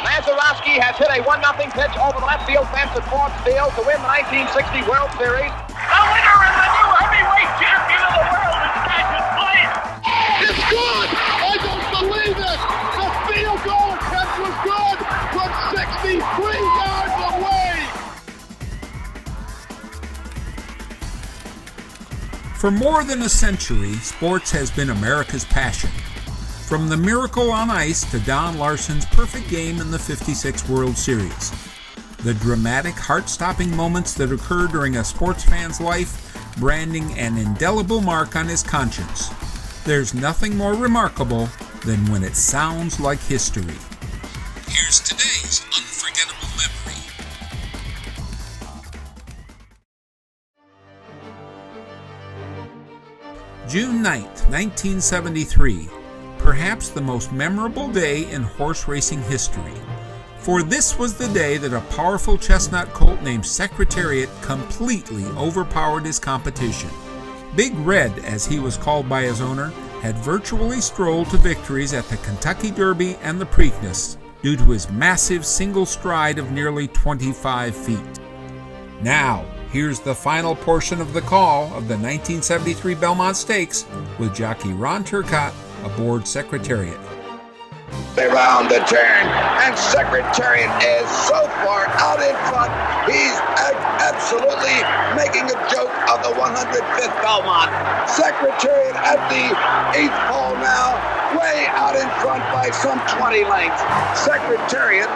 Mazeroski has hit a 1-0 pitch over the left field fence at Ford Field to win the 1960 World Series. The winner is the new heavyweight champion of the world, is Cassius Clay. It's good! I don't believe it! The field goal attempt was good from 63 yards away! For more than a century, sports has been America's passion. From the miracle on ice to Don Larson's perfect game in the '56 World Series. The dramatic, heart-stopping moments that occur during a sports fan's life, branding an indelible mark on his conscience. There's nothing more remarkable than when it sounds like history. Here's today's unforgettable memory. June 9th, 1973. Perhaps the most memorable day in horse racing history. For this was the day that a powerful chestnut colt named Secretariat completely overpowered his competition. Big Red, as he was called by his owner, had virtually strolled to victories at the Kentucky Derby and the Preakness due to his massive single stride of nearly 25 feet. Now, here's the final portion of the call of the 1973 Belmont Stakes with jockey Ron Turcotte aboard Secretariat. They round the turn, and Secretariat is so far out in front, he's absolutely making a joke of the 105th Belmont. Secretariat at the 8th pole now, way out in front by some 20 lengths. Secretariat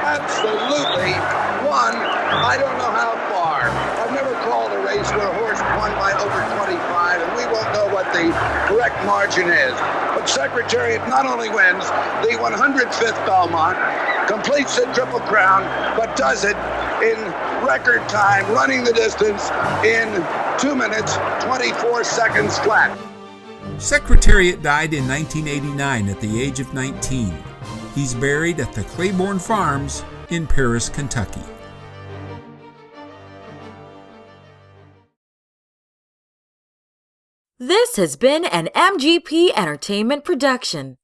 absolutely won, I don't know how far. I've never called a race where a horse won by over 25, and we won't know what the correct margin is. But Secretariat not only wins the 105th Belmont, completes the Triple Crown, but does it in record time, running the distance in 2 minutes, 24 seconds flat. Secretariat died in 1989 at the age of 19. He's buried at the Claiborne Farms in Paris, Kentucky. This has been an MGP Entertainment production.